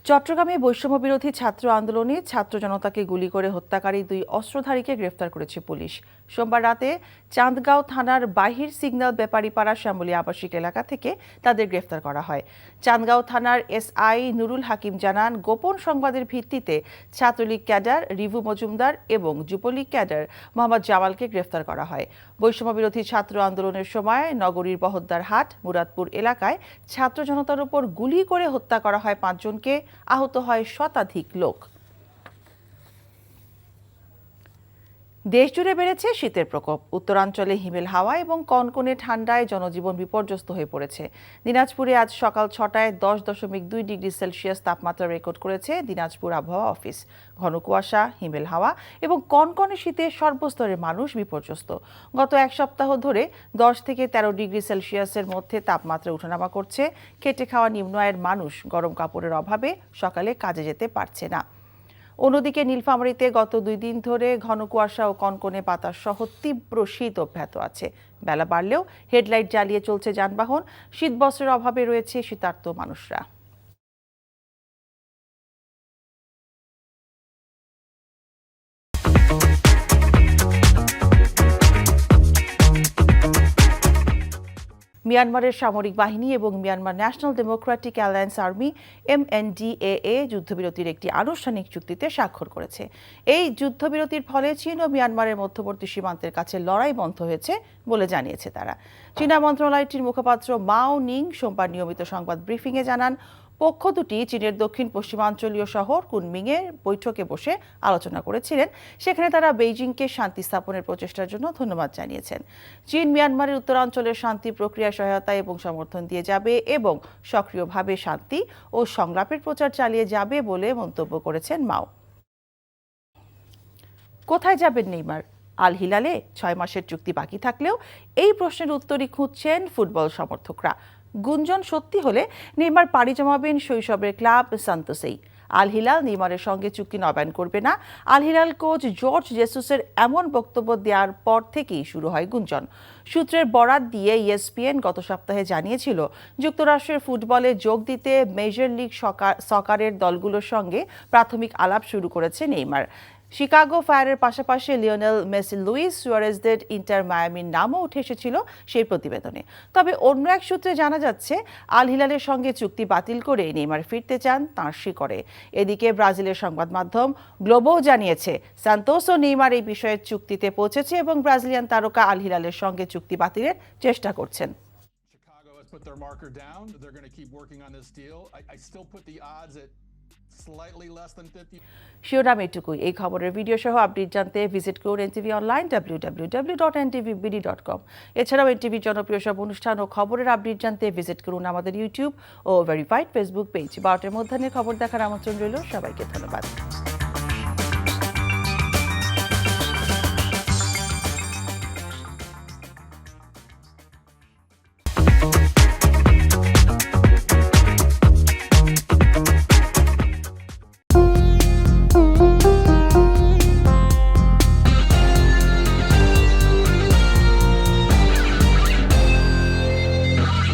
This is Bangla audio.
চট্টগ্রামে বৈষম্য বিরোধী ছাত্র আন্দোলনে ছাত্র জনতাকে গুলি করে হত্যাকারী দুই অস্ত্রধারীকে গ্রেফতার করেছে পুলিশ। সোমবার রাতে চান্দগাঁও থানার বাহির সিগন্যাল ব্যাপারীপাড়া শ্যামলী আবাসিক এলাকা থেকে তাদের গ্রেফতার করা হয়। চান্দগাঁও থানার এসআই নুরুল হাকিম জানান, গোপন সংবাদের ভিত্তিতে ছাত্রলীগ ক্যাডার রিভু মজুমদার এবং যুবলীগ ক্যাডার মোহাম্মদ জামালকে গ্রেফতার করা হয়। বৈষম্য বিরোধী ছাত্র আন্দোলনের সময় নগরীর বহদ্দার হাট মুরাদপুর এলাকায় ছাত্র জনতার উপর গুলি করে হত্যা করা হয় 5 জনকে, আহত হয় শতাধিক লোক। দেশজুড়ে বেড়েছে শীতের প্রকোপ। উত্তরাঞ্চলে হিমেল হাওয়া এবং কনকনে ঠান্ডায় জনজীবন বিপর্যস্ত হয়ে পড়েছে। দিনাজপুরে আজ সকাল 6টায় 10.2 ডিগ্রি সেলসিয়াস তাপমাত্রা রেকর্ড করেছে দিনাজপুর আবহাওয়া অফিস। ঘন কুয়াশা, হিমেল হাওয়া এবং কনকনে শীতে সর্বস্তরের মানুষ বিপর্যস্ত। গত এক সপ্তাহ ধরে 10 থেকে 13 ডিগ্রি সেলসিয়াসের মধ্যে তাপমাত্রা ওঠানামা করছে। খেটে খাওয়া নিম্ন আয়ের মানুষ গরম কাপড়ের অভাবে সকালে কাজে যেতে পারছে না। অন্যদিকে নীলফামারীতে গত 2 দিন ধরে ঘন কুয়াশা ও কনকনে বাতাস সহ তীব্র শীত অব্যাহত আছে। বেলা বাড়লেও হেডলাইট জ্বালিয়ে চলছে যানবাহন। শীতবস্ত্রের অভাবে রয়েছে শীতার্ত মানুষরা। মিয়ানমারের সামরিক বাহিনী এবং Myanmar national Democratic alliance army MNDAA যুদ্ধবিরতির একটি আনুষ্ঠানিক চুক্তিতে স্বাক্ষর করেছে। এই যুদ্ধবিরতির ফলে চীন ও মিয়ানমারের মধ্যবর্তী সীমান্তের কাছে লড়াই বন্ধ হয়েছে বলে জানিয়েছে তারা। চীনা মন্ত্রণালয়টির মুখপাত্র মাও নিং সোমবার নিয়মিত সংবাদ ব্রিফিংয়ে জানান, পক্ষ দুটি চীনের দক্ষিণ পশ্চিমাঞ্চলীয় শহর কুনমিংয়ে বৈঠকে বসে আলোচনা করেছিলেন। সেখানে তারা বেইজিংকে শান্তি স্থাপনের প্রচেষ্টার জন্য ধন্যবাদ জানিয়েছেন। চীন মিয়ানমারের উত্তরাঞ্চলের শান্তি প্রক্রিয়া সহায়তা এবং সমর্থন দিয়ে যাবে এবং সক্রিয়ভাবে শান্তি ও সংলাপের প্রচার চালিয়ে যাবে বলে মন্তব্য করেছেন মাও। কোথায় যাবেন নেইমার? আল হিলালে 6 মাসের চুক্তি বাকি থাকলেও এই প্রশ্নের উত্তরই খুঁজছেন ফুটবল সমর্থকরা। গুঞ্জন সত্যি হলে নেইমার পাড়ি জমাবেন শৈশবের ক্লাব সান্তোসেই। আল হিলাল নেইমারের সঙ্গে চুক্তি নবায়ন করবে না। আল হিলাল কোচ জর্জ জেসুসের এমন বক্তব্য দেওয়ার পর থেকেই শুরু হয় গুঞ্জন। সূত্রের বরাত দিয়ে ESPN গত সপ্তাহে জানিয়েছিল, যুক্তরাষ্ট্রের ফুটবলে যোগ দিতে মেজর লিগ সকারের দলগুলোর সঙ্গে প্রাথমিক আলাপ শুরু করেছে নেইমার। শিকাগো ফায়ারের পাশাপাশি লিওনেল মেসি, লুইস সুয়ারেজদের ইন্টার মায়ামির নামও উঠে এসেছিল সেই প্রতিবেদনে। তবে অন্য এক সূত্রে জানা যাচ্ছে, আল হিলালের সঙ্গে চুক্তি বাতিল করে নেইমার ফিরতে চান তাঁর শিকড়ে। এদিকে ব্রাজিলের সংবাদ মাধ্যম গ্লোবো জানিয়েছে, সান্তোস ও নেইমার এই বিষয়ে চুক্তিতে পৌঁছেছে এবং ব্রাজিলিয়ান তারকা আল হিলালের সঙ্গে চুক্তি বাতিলের চেষ্টা করছেন। Put their marker down. They're going to keep working on this deal. I still put the odds at slightly less than 50. শিরোনাম এটুকুই। এই খবরের ভিডিও সহ আপডেট জানতে ভিজিট করুন NTV অনলাইন www.ntvbd.com। এছাড়াও NTV জনপ্রিয় সব অনুষ্ঠান ও খবরের আপডেট জানতে ভিজিট করুন আমাদের ইউটিউব ও ভেরিফাইড ফেসবুক পেজ। 12টার মধ্যাহ্নে খবর দেখার আমন্ত্রণ রইল। সবাইকে ধন্যবাদ।